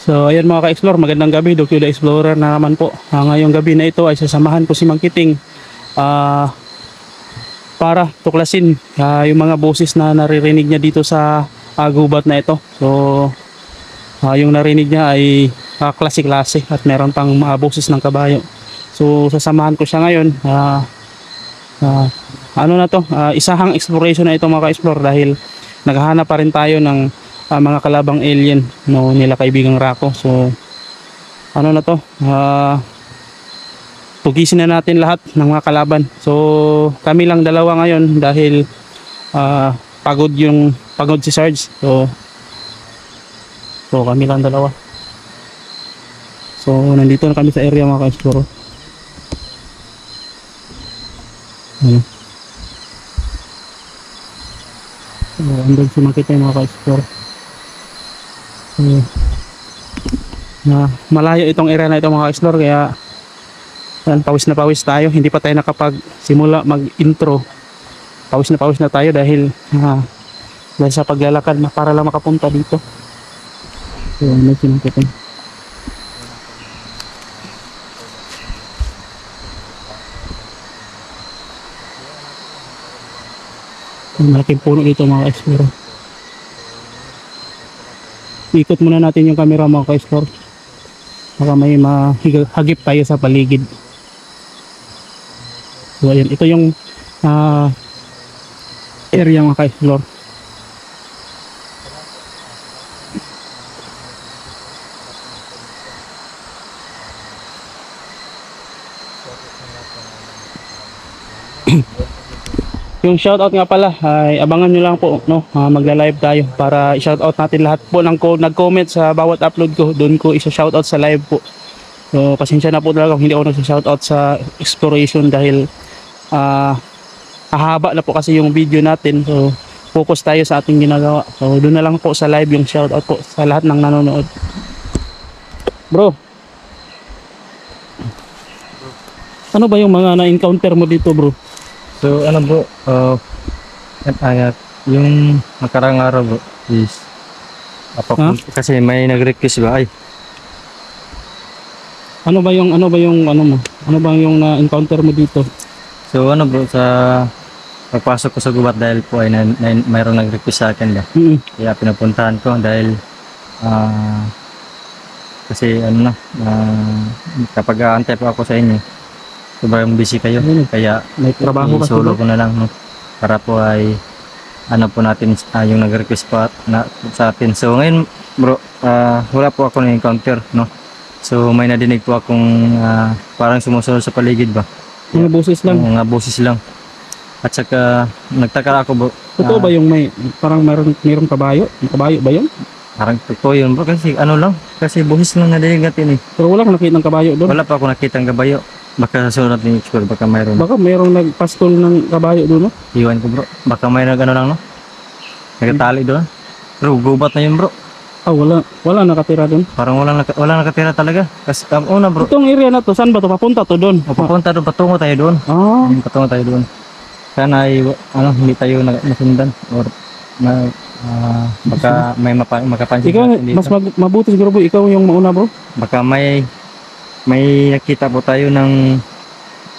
So ayan mga ka-explore, magandang gabi, Dokyo the Explorer na naman po. Ngayong gabi na ito ay sasamahan ko si Mang Kiting para tuklasin yung mga boses na naririnig niya dito sa gubat na ito. So yung narinig niya ay klase-klase at meron pang mga boses ng kabayo. So sasamahan ko siya ngayon. Ano na to, isahang exploration na ito mga ka-explore dahil naghahanap pa rin tayo ng mga kalabang alien no, nila kaibigang Rako. So ano na to, tugisin na natin lahat ng mga kalaban. So kami lang dalawa ngayon dahil pagod si Sarge. So kami lang dalawa. So nandito na kami sa area mga ka-explore. Andun si makita yung mga ka-explore. Malayo itong area na ito mga ka-explore, kaya pawis na pawis tayo. Hindi pa tayo nakapag-simula mag-intro. Pawis na tayo dahil sa paglalakad para lang makapunta dito. So ano sinakita. Malaking puno dito mga ka-explore. Ikot muna natin yung camera mga ka-explore. Baka may mahagip tayo sa paligid. So ayan, ito yung area mga ka-explore. Yung shoutout nga pala ay abangan nyo lang po no, magla-live tayo para i-shoutout natin lahat po ng nag-comment sa bawat upload ko. Doon ko isa-shoutout sa live po. So pasensya na po talaga kung hindi ako nag-shoutout sa exploration dahil hahaba na po kasi yung video natin. So focus tayo sa ating ginagawa. So doon na lang po sa live yung shoutout po sa lahat ng nanonood. Bro, ano ba yung mga na-encounter mo dito bro? So ano bro, yung nakarang araw bro is kasi may nag-request ba ay ano ba yung na-encounter mo dito? So ano bro, sa pagpasok ko sa gubat dahil po ay mayroong nag-request sa akin ba. Kaya pinapuntahan ko dahil kasi ano na kapag aantay po ako sa inyo sobrang busy kayo, kaya may trabaho kasi solo ko na lang no, para po ay ano po natin yung nag-request pa sa atin. So ngayon bro, wala po ako na-encounter no. So may nadinig po akong parang sumusunod sa paligid ba. Mga boses lang. Mga boses lang. At saka nagtaka ako bro. Totoo ba yung parang mayroong kabayo? Kabayo ba yun? Parang totoo yun bro, kasi ano lang, kasi boses lang nadinig natin eh. Pero wala kang nakita ng kabayo doon? Wala pa ako nakita ng kabayo. Baka sa sunod natin explore, baka mayroon. Baka mayroong nagpastol ng kabayo doon no? Iwan ko bro, baka mayroong ano lang no. Nagtali doon. Pero gubat na yun bro. Wala nakatira doon. Parang wala nakatira talaga. Kasi una bro. Itong area na to, saan ba to? Papunta to doon? Papunta doon, patungo tayo doon. Patungo tayo doon. Sana ay hindi tayo nasundan or baka may makapansin natin dito. Mas mabuti siguro bro, ikaw yung mauna bro. Baka may nakita po tayo ng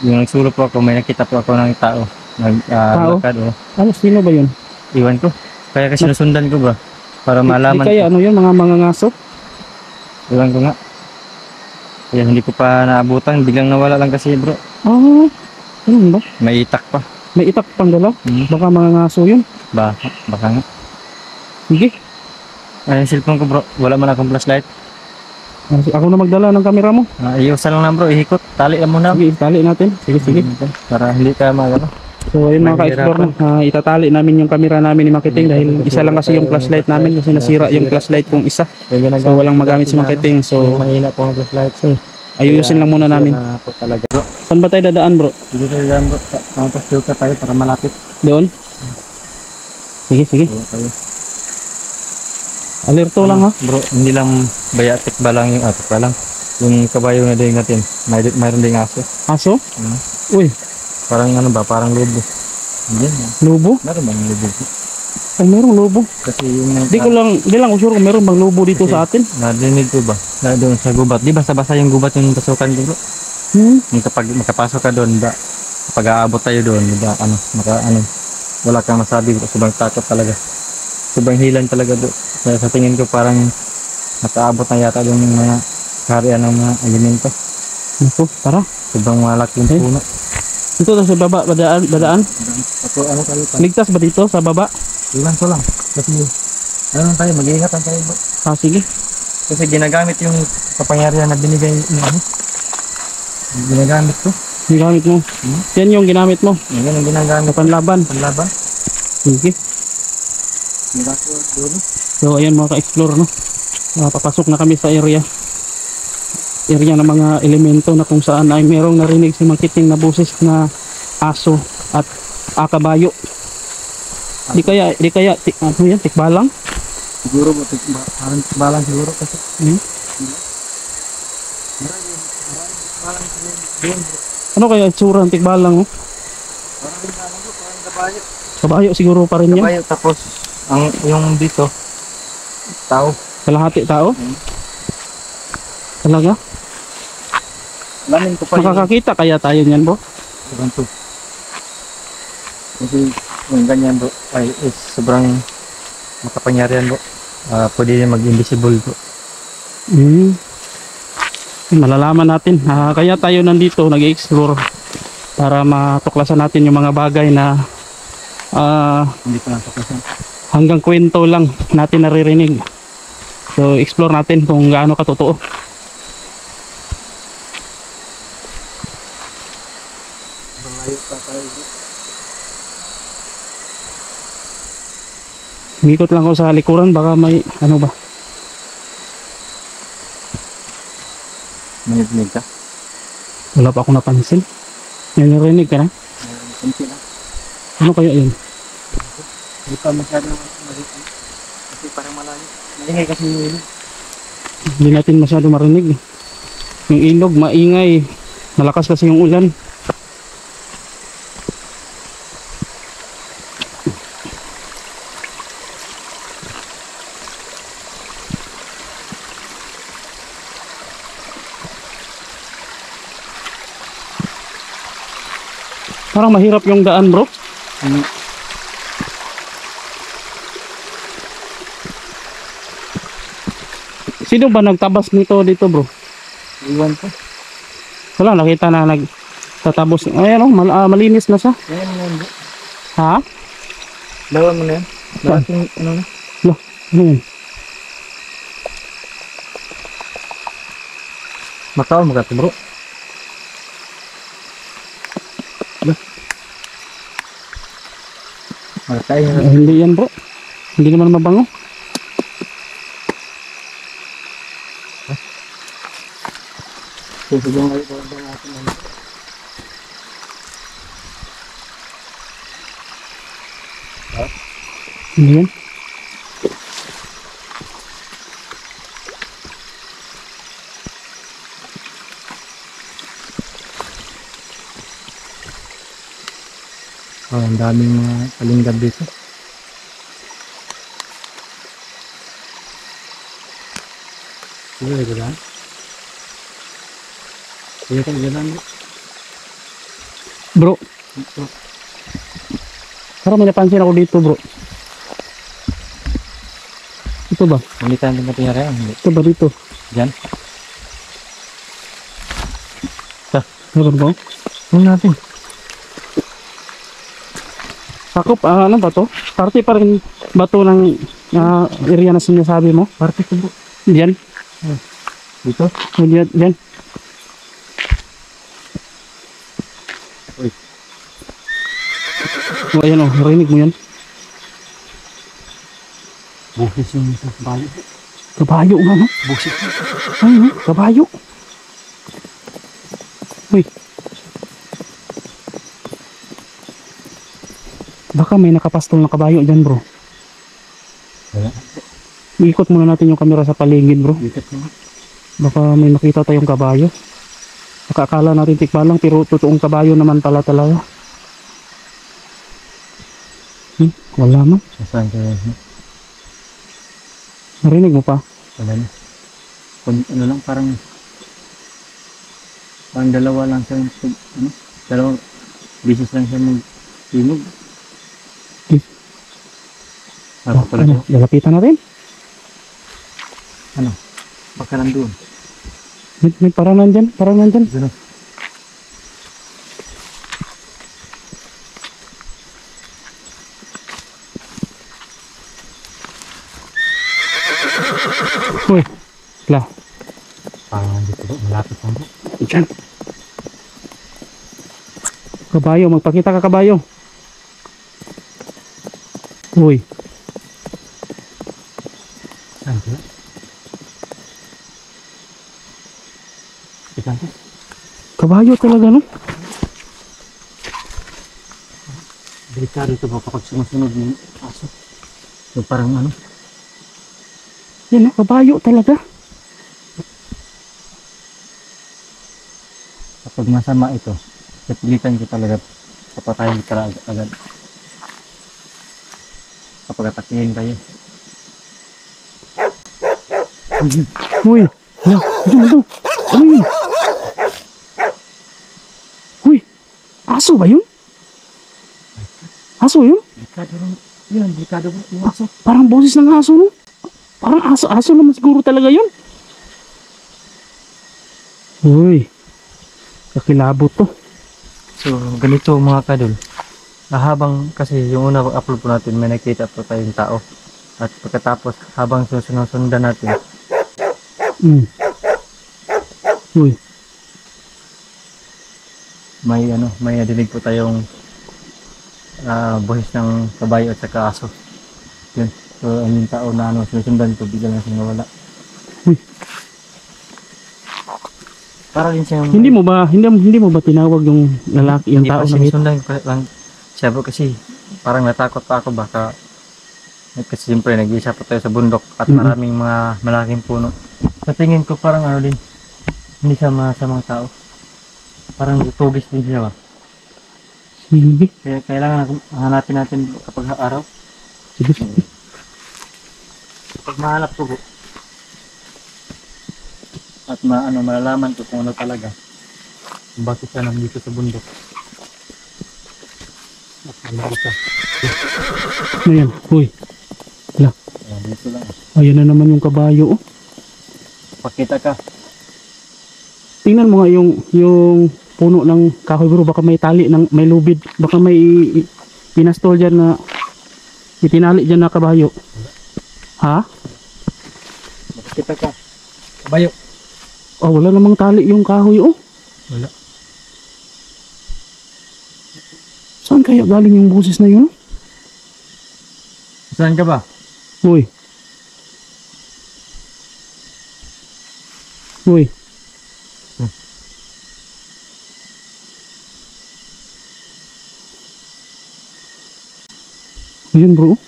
yung nagsulo po ako, may nakita po ako ng tao naglakad Ano, sino ba yun? Iwan ko, kaya kasi sinusundan ko ba para malaman. Kaya ano yun, mga ngaso? Iwan ko nga, kaya hindi ko pa naabutan, biglang nawala lang kasi bro. Ano ba? May itak pa. May itak pang dala? Baka mga ngaso yun? Baka nga. Sige. Ay, yung cellphone ko bro, wala man akong flashlight. Ako na magdala ng camera mo. Iusan lang na bro, ihikot, tali lang muna. Sige, tali natin. Sige. Para hindi ka magano. So ayun mga ka-explore na, itatali namin yung camera namin ni Makiting dahil isa lang kasi yung flashlight namin kasi nasira yung flashlight kong isa. So walang magamit si Makiting. So mahina po ang flashlight. So ayusin lang muna namin. Saan ba tayo dadaan bro? Dito tayo dadaan bro. Tapos dito tayo para malapit. Doon? Sige. Alerto lang ha? Bro, hindi lang bayatik ba lang yung atik ba lang. Yung kabayo na din natin. Mayroon din aso. Aso? Uy. Parang ano ba? Parang lobo. Yan. Lobo? Meron bang lobo? Ay, merong lobo. Kasi yung Di lang usuro kung meron bang lobo dito kasi sa atin. nadinig ko ba? Na doon sa gubat. Di basta-basta yung gubat yung pasukan ko bro. Yung kapag makapasok ka doon, ba, kapag aabot tayo doon, di ba, wala kang masabi bro. Sobrang takot talaga. Sobrang hilan talaga bro. Kaya sa tingin ko parang nakaabot na yata yung mga kaharian ng mga elemento. Naku, tara. Sobrang malaking Eh? puno. Dito na sa baba, badaan. Ako, ano tayo pa? Ligtas ba dito sa baba? Ilan ko lang. Kasi, ano lang tayo, mag-iingat lang tayo bro. Ah, sige. Kasi ginagamit yung kapangyarihan na binigay ng ano. Ginagamit ko. Yung gamit mo. Yan yung ginamit mo. Yan ang ginagamit Sa panlaban. panlaban. Sige. Miracle doon. So, ayan mga ka-explore, no? Papasok na kami sa area ng mga elemento na kung saan ay merong narinig si makiting na boses na aso at kabayo. Di kaya ano yan, tikbalang? Siguro mo, parang balang siguro kasi. Balang siguro doon. Ano kaya itsura ng tikbalang, no? Parang balang ko, parang kabayo. Kabayo siguro pa rin yan. Kabayo, tapos yung dito, tao. Kalahati tao? Talaga? Alamin ko pa Makakakita kaya tayo niyan, bro? sobrang to. Kasi yung ganyan bro, ay is sobrang makapangyarihan bro. Pwede din mag-invisible bro. Malalaman natin. Kaya tayo nandito nag-explore para matuklasan natin yung mga bagay na Hindi ko natuklasan. hanggang kwento lang natin naririnig. So explore natin kung gaano katotoo. Malayo pa tayo bro. Umikot lang ako sa likuran, baka may ano ba. Narinig ka? Wala pa akong napansin. May narinig ka na? Kunti lang. Ano kaya yun? Hindi pa masyadong marinig. Kasi parang malayo. Maingay kasi yung ilog. Hindi natin masyado marinig. Yung ilog maingay. Malakas kasi yung ulan. Parang mahirap yung daan, bro. Sino ba nagtabas nito dito, bro? Iwan ko. Wala, nakita na nagtatabos. Ayan, oh, malinis na siya. Ayan mo yan bro. Ha? Lawan mo na yan. Lawan yung ano na. Loh, ano yun? Makaw mo ka ito bro. Makakain na. Hindi yan, bro. Hindi naman mabango. Sige nga ito ang natin ano. Hindi yan. Oh, ang daming mga kalinggad dito. Sige, ito lang. Sige, ito lang. Bro, parang may napansin ako dito, bro. Ito ba? Hindi tayo matingyari yan. Ito ba dito? Diyan. Meron ba? Ano natin? Sakop, ano ba to? Parte pa rin ba to ng area na sinasabi mo? Parte ko bro. Diyan? Dito? Diyan? Uy. O, ayan o, rinig mo yan. Busis yung isa. Bayo. Kabayo nga, no? Busis. Ay, no? Kabayo. Uy. Baka may nakapastol na kabayo dyan, bro. Wala. Ikot muna natin yung camera sa paligid, bro. Ikat mo. Baka may makita tayong kabayo. Nakakala natin tikbalang pero totoong kabayo naman pala talaga. Wala man. Nasaan kaya? Narinig mo pa? Wala na. Ano lang, parang dalawa lang siya, ano? Dalawang bisis lang siya mag-tinog. Eh. Ano pala Ano, lalapitan natin? Ano? Baka nandun. May parang nandyan, parang nandyan. Ano? Uy, la, Parang nandito bro, malapit lang bro. dyan. Kabayo, magpakita ka kabayo. Uy, Saan kaya? Ikan ko? kabayo talaga no? Delikado ito ba kapag sumusunod ng aso? So parang ano? Yan no, kabayo talaga. Kapag masama ito, kapilitan ko talaga papatayin ko talaga agad. Kapag atakihin kayo. Uy, la, ito. Ano yun? Uy, aso ba yun? Aso yun? Delikado rin. Yun, delikado bro. Yung aso. Parang boses ng aso no? Parang aso naman siguro talaga yun. Uy, kakilabot to. So, ganito mga kadol. Habang kasi yung una upload po natin, may nakita po tayong tao. At pagkatapos, habang susunod-sundan natin, Uy, may nadinig po tayong boses ng kabayo at saka aso. Yun. So, ang yung tao na sinusundan ko, bigla na siyang nawala. Uy. Para rin siyang... hindi mo ba tinawag yung lalaki, yung Hindi tao pa na sinusundan ko lang siya bro kasi parang natakot pa ako baka kasi siyempre nag-iisa po tayo sa bundok at maraming mga malaking puno. Sa tingin ko parang ano din, hindi siya masamang tao. Parang tugis din siya ba? Sige, Kaya kailangan hanapin natin kapag araw. sige. Kapag mahanap ko bro, at malalaman ko kung ano talaga kung bakit siya nandito sa bundok. At ano siya. Ano yan? Uy, Ayan, dito lang. ayan na naman yung kabayo. Oh. Pakita ka. Tingnan mo nga yung puno ng kahoy bro, baka may tali, may lubid, baka may pinastol dyan na itinali dyan na kabayo. Ha? Pakita ka. Kabayo. Oh, wala namang tali yung kahoy oh. Wala. Saan kaya galing yung boses na yun? Saan ka ba? Uy. Uy. Ayun bro.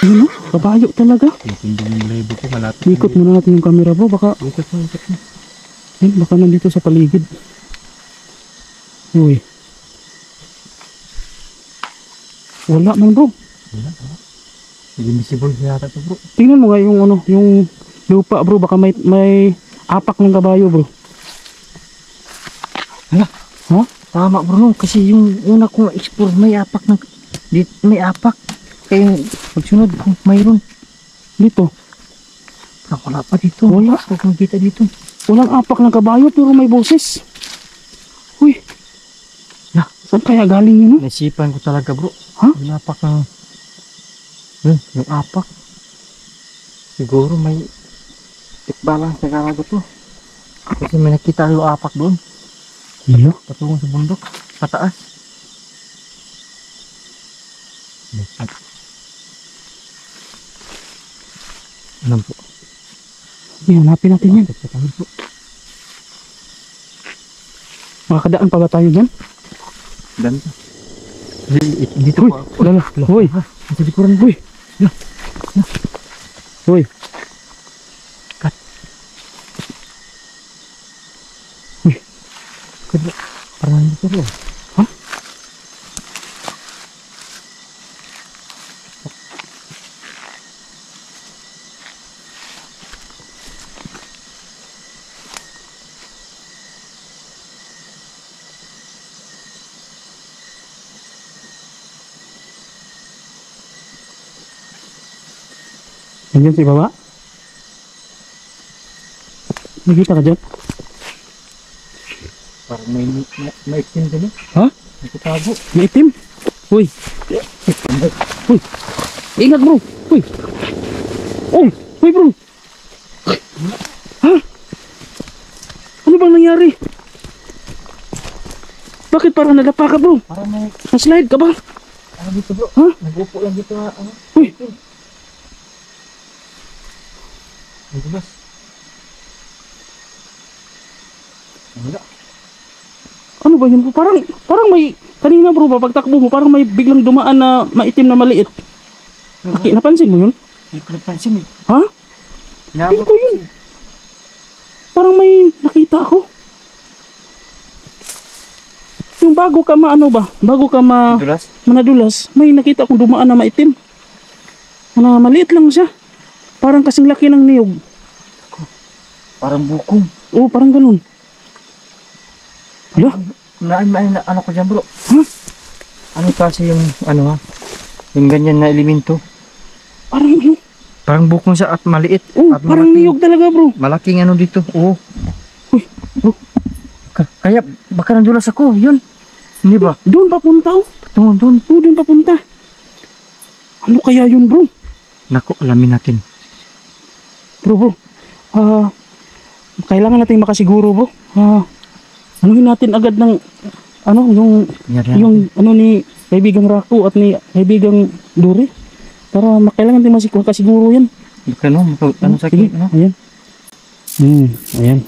Ayun oh, kabayo talaga. Tinding yung label ko malapit. Ikot muna natin yung camera bro, baka Ikot mo. ayun, baka nandito sa paligid. Uy. Wala man bro. Wala. Invisible yata ito bro. Tingnan mo nga yung lupa bro, baka may apak ng kabayo bro. Hala. Ha? Tama bro, kasi yung una kong explore may apak may apak. Kaya magsunod kung mayroon. Dito. Wala pa dito. Wala. Huwag kang kita dito. Walang apak ng kabayo pero may boses. Uy. Na, saan kaya galing yun? No? naisipan ko talaga bro. Ha? Yung apak ng... yung apak. Siguro may tikbalang sa karago to. Kasi may nakita yung apak doon. Iya. Patungong sa bundok. Pataas. Ano po? Sige, hanapin natin yan. Sa tayo po. Makakadaan pa ba tayo dyan? Ganda. Dito Uy, po ako. lala. Uy. Sa likuran po. Uy. Uy. Kat. Uy. Parang nandito po. Ha? Nandiyan si baba. Nakita ka dyan? Parang may itim din eh. Ha? Nakitago. May itim? Uy. Uy. Ingat bro. Uy. Oh. Uy bro. Ha? Ano bang nangyari? Bakit parang nadapa ka bro? Parang may Na-slide ka ba? ano dito bro. Ha? Nag-upo lang dito na ano. Uy. Ay, diba? Wala. Ano ba yun? Parang may kanina bro, pagtakbo mo, parang may biglang dumaan na maitim na maliit. Napansin mo yun? Hindi ko napansin eh. Ha? Inabot Hindi ko yun. Parang may nakita ako. Yung bago ka Dulas? manadulas, may nakita akong dumaan na maitim. Na maliit lang siya. Parang kasing laki ng niyog. Parang bukong. Oo, parang ganun. Hala? Ano ko dyan bro? Ha? Ano kasi yung ano ha? Yung ganyan na elemento. Parang ano? Parang bukong siya at maliit. Oo, At parang malaking- niyog talaga bro. Malaking ano dito. Oo. Uy, bro. Kaya baka nandulas ako. Yun. Hindi ba? Doon papunta oh. Tungon doon. Oo, doon papunta. Ano kaya yun bro? Naku, alamin natin. Bro, kailangan natin makasiguro bro. Anuhin natin agad ng ano yung Yan. ano ni kaibigang Raku at ni kaibigang Duri para kailangan natin makasiguro yan. Baka no, ano sa Sige, akin, no? ayan. Ayan.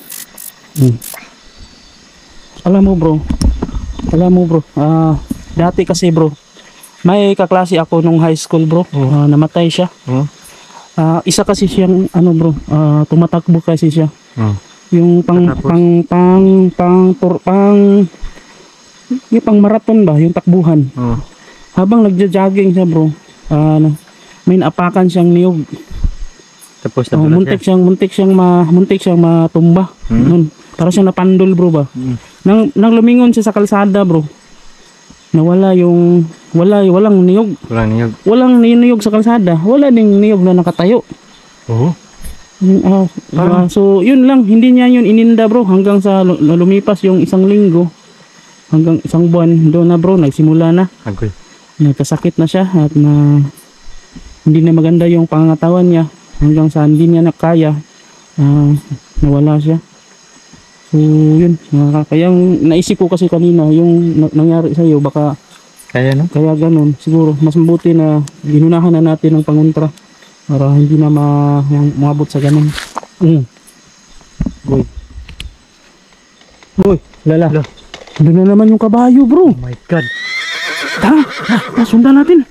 Alam mo bro, dati kasi bro, may kaklase ako nung high school bro, namatay siya. Oo. Isa kasi siyang ano bro, tumatakbo kasi siya. Oo. Yung Tapos? yung pang marathon ba, yung takbuhan. Oo. Habang nagja-jogging siya bro, may naapakan siyang niyog. Tapos Muntik siyang matumba. Nun, para siyang napandol bro ba. Nang lumingon siya sa kalsada bro, nawala walang niyog. Walang niyog. Walang niyog sa kalsada. Wala ding niyog na nakatayo. Oo. So yun lang, hindi niya yun ininda bro hanggang sa lumipas yung isang linggo. Hanggang isang buwan doon na bro, nagsimula na. Agoy. Nagkasakit na siya at hindi na maganda yung pangangatawan niya. Hanggang sa hindi niya nakaya, nawala siya. So yun, kaya naisip ko kasi kanina yung nangyari sa iyo, baka Kaya no? kaya ganun. Siguro mas mabuti na ginunahan na natin ng pangontra para hindi na maabot sa ganun. Uy, lala. Doon na naman yung kabayo bro. Oh my God. Tara, sundan natin.